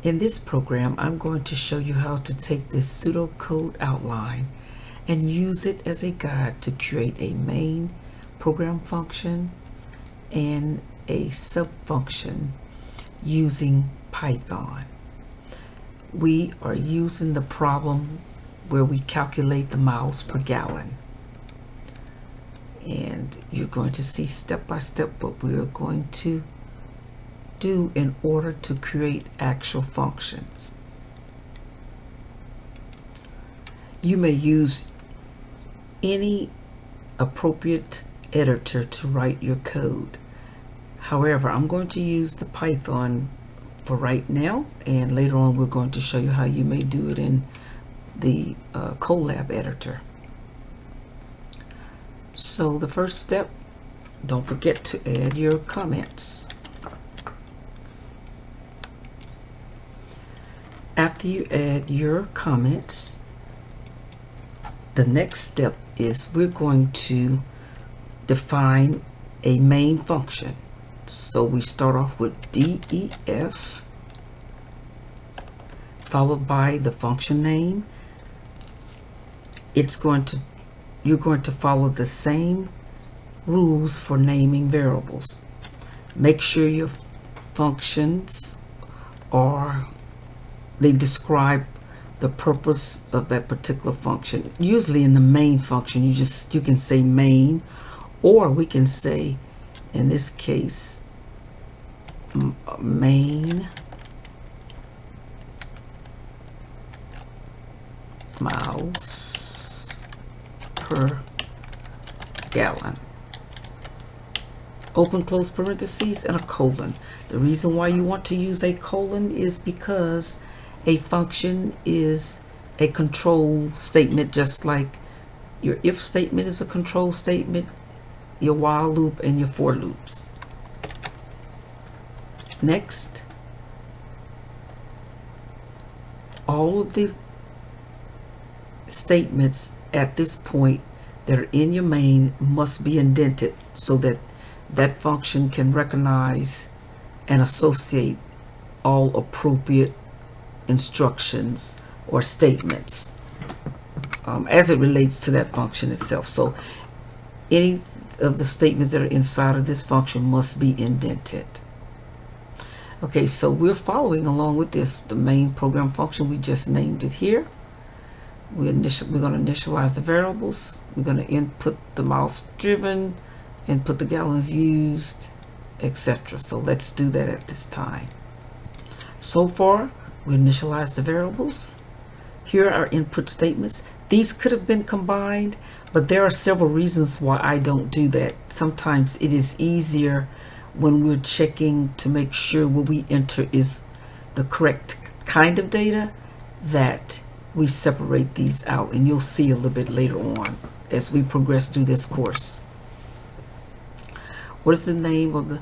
In this program, I'm going to show you how to take this pseudocode outline and use it as a guide to create a main program function and a subfunction using Python. We are using the problem where we calculate the miles per gallon. And you're going to see step by step what we are going to do in order to create actual functions. You may use any appropriate editor to write your code. However, I'm going to use the Python for right now, and later on we're going to show you how you may do it in the Colab editor. So the first step, don't forget to add your comments. After you add your comments, the next step is we're going to define a main function. So we start off with DEF, followed by the function name. You're going to follow the same rules for naming variables. Make sure your functions they describe the purpose of that particular function. Usually in the main function, you can say main, or we can say, in this case, main miles per gallon. Open close parentheses and a colon. The reason why you want to use a colon is because a function is a control statement, just like your if statement is a control statement, your while loop, and your for loops. Next, all of the statements at this point that are in your main must be indented so that that function can recognize and associate all appropriate instructions or statements as it relates to that function itself. So any of the statements that are inside of this function must be indented. Okay, so we're following along with this, the main program function. We just named it here. We're going to initialize the variables. We're going to input the miles driven, input the gallons used, etc. So let's do that at this time. So far, we initialized the variables. Here are our input statements. These could have been combined, but there are several reasons why I don't do that. Sometimes it is easier when we're checking to make sure what we enter is the correct kind of data that we separate these out, and you'll see a little bit later on as we progress through this course. What is the name of the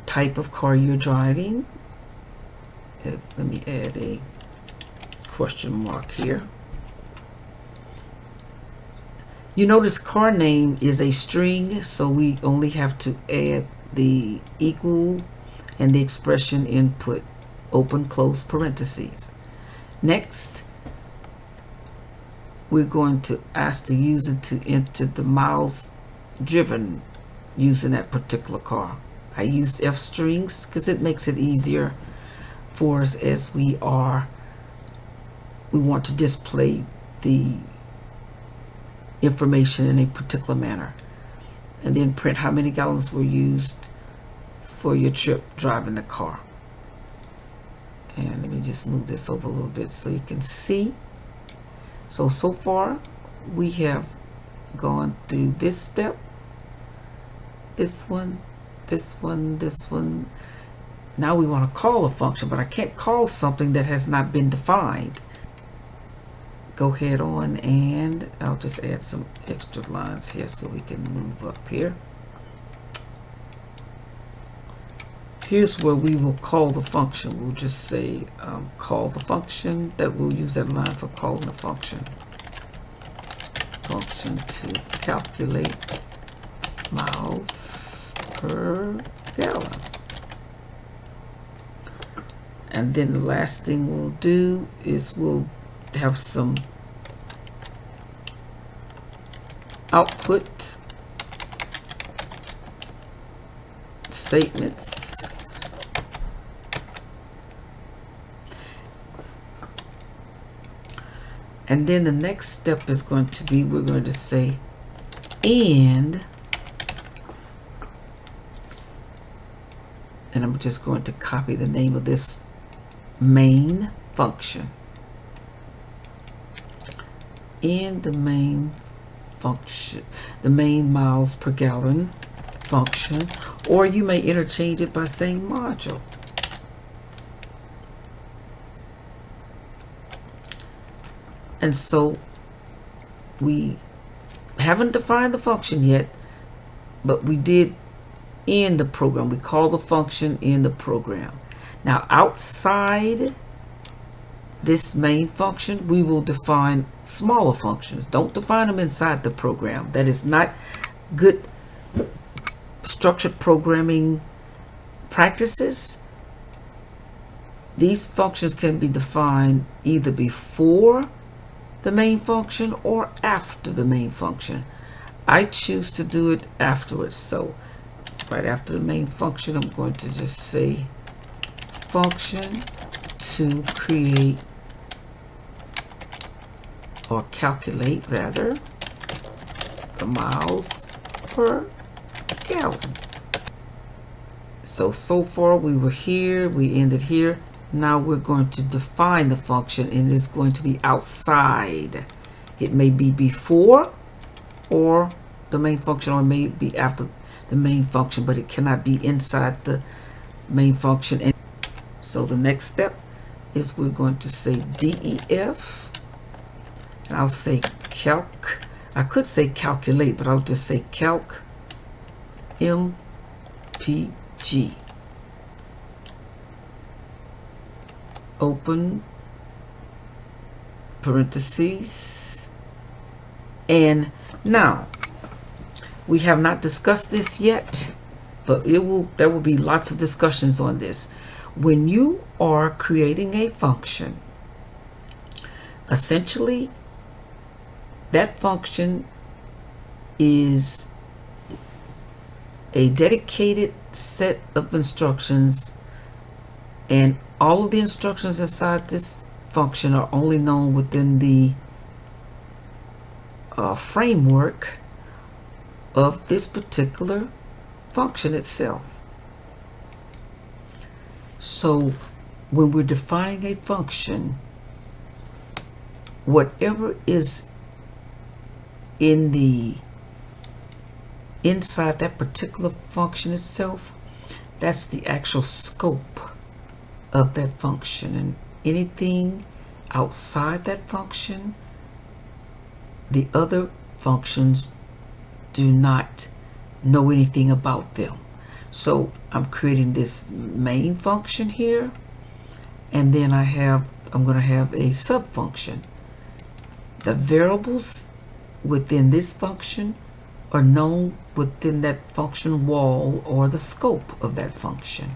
type of car you're driving? Let me add a question mark here. You notice car name is a string, so we only have to add the equal and the expression input, open close parentheses. Next, we're going to ask the user to enter the miles driven using that particular car. I use F strings because it makes it easier for us as we want to display the information in a particular manner. And then print how many gallons were used for your trip driving the car. And let me just move this over a little bit so you can see. So far we have gone through this step, this one, this one, this one. Now we want to call a function, but I can't call something that has not been defined. Go ahead on, and I'll just add some extra lines here so we can move up here. Here's where we will call the function. We'll just say call the function. That we'll use that line for calling the function. Function to calculate miles per gallon. And then the last thing we'll do is we'll have some output statements. And then the next step is going to be, we're going to say and I'm just going to copy the name of this main function. In the main function, the main miles per gallon function, or you may interchange it by saying module. And so we haven't defined the function yet, but we did in the program. We call the function in the program. Now outside this main function, we will define smaller functions. Don't define them inside the program. That is not good structured programming practices. These functions can be defined either before the main function or after the main function. I choose to do it afterwards. So right after the main function, I'm going to just say function to create or calculate rather the miles per gallon. So far we were here, we ended here. Now we're going to define the function, and it's going to be outside. It may be before or the main function, or may be after the main function, but it cannot be inside the main function. And so the next step is we're going to say DEF, and I'll say calc. I could say calculate, but I'll just say calc MPG. Open parentheses. And now we have not discussed this yet, but there will be lots of discussions on this. When you are creating a function, essentially that function is a dedicated set of instructions, and all of the instructions inside this function are only known within the framework of this particular function itself. So when we're defining a function, whatever is inside that particular function itself, that's the actual scope of that function, and anything outside that function, the other functions do not know anything about them. So I'm creating this main function here, and then I'm going to have a subfunction. The variables within this function are known within that function wall or the scope of that function.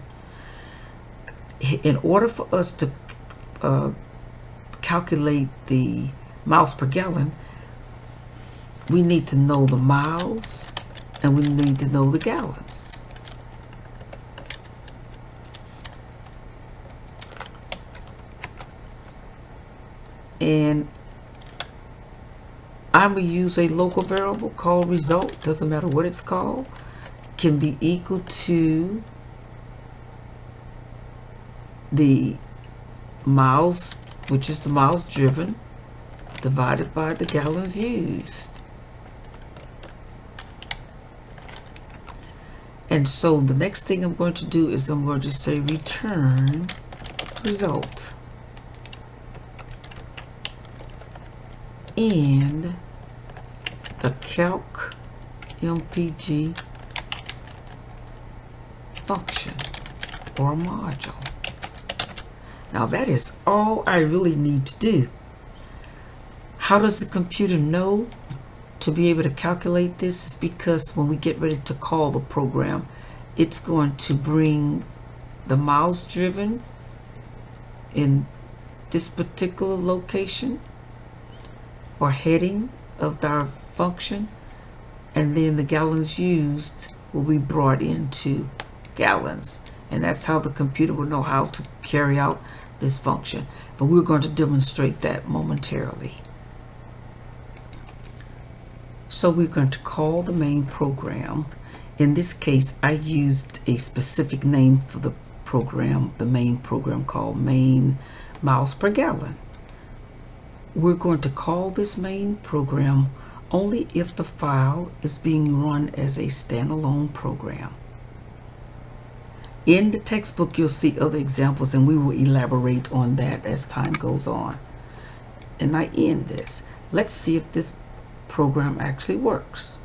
In order for us to calculate the miles per gallon, we need to know the miles and we need to know the gallons. And I'm going to use a local variable called result, doesn't matter what it's called, can be equal to the miles, which is the miles driven, divided by the gallons used. And so the next thing I'm going to do is I'm going to say return result. And the calc MPG function or module. Now that is all I really need to do. How does the computer know to be able to calculate this? Is because when we get ready to call the program, it's going to bring the miles driven in this particular location or heading of our function, and then the gallons used will be brought into gallons, and that's how the computer will know how to carry out this function. But we're going to demonstrate that momentarily. So we're going to call the main program. In this case, I used a specific name for the program, the main program called main miles per gallon. We're going to call this main program only if the file is being run as a standalone program. In the textbook, you'll see other examples, and we will elaborate on that as time goes on. And I end this. Let's see if this program actually works.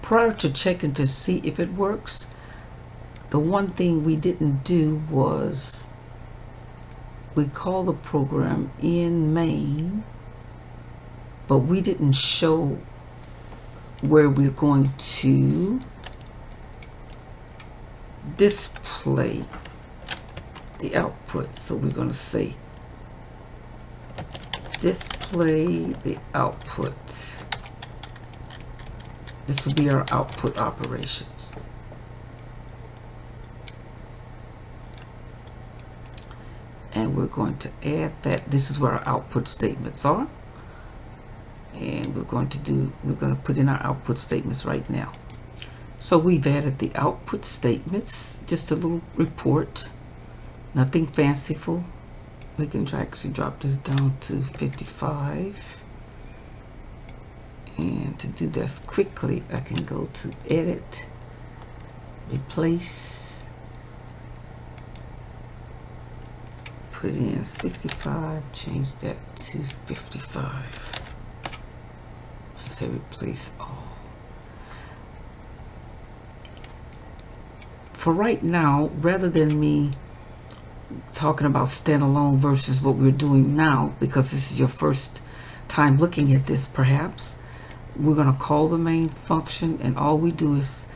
Prior to checking to see if it works, the one thing we didn't do was we call the program in main, but we didn't show where we're going to display the output. So we're going to say display the output. This will be our output operations. And we're going to add that. This is where our output statements are. And we're going to put in our output statements right now. So we've added the output statements, just a little report, nothing fanciful. We can actually drop this down to 55. And to do this quickly, I can go to edit, replace, put in 65, change that to 55. I say replace all. For right now, rather than me talking about standalone versus what we're doing now, because this is your first time looking at this perhaps, we're going to call the main function, and all we do is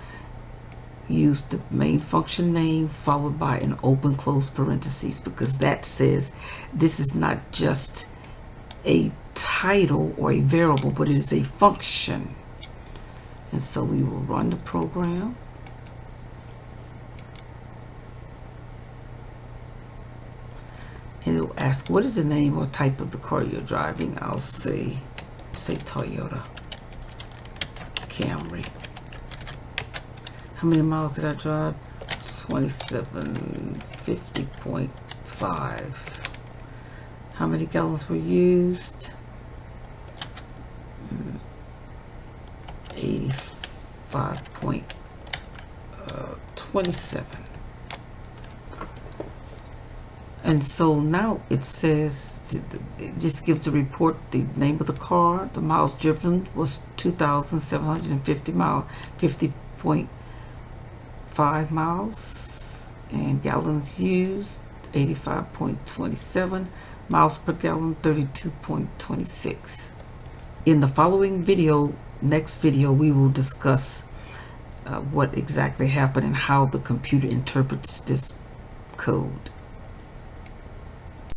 use the main function name followed by an open close parentheses, because that says this is not just a title or a variable, but it is a function. And so we will run the program. And it will ask, what is the name or type of the car you're driving? I'll say Toyota Camry. How many miles did I drive? 2750.5. How many gallons were used? 85.27. And so now it says, it just gives a report, the name of the car, the miles driven was 2,750 miles, 50.5 miles, and gallons used, 85.27, miles per gallon, 32.26. In the following video, next video, we will discuss what exactly happened and how the computer interprets this code.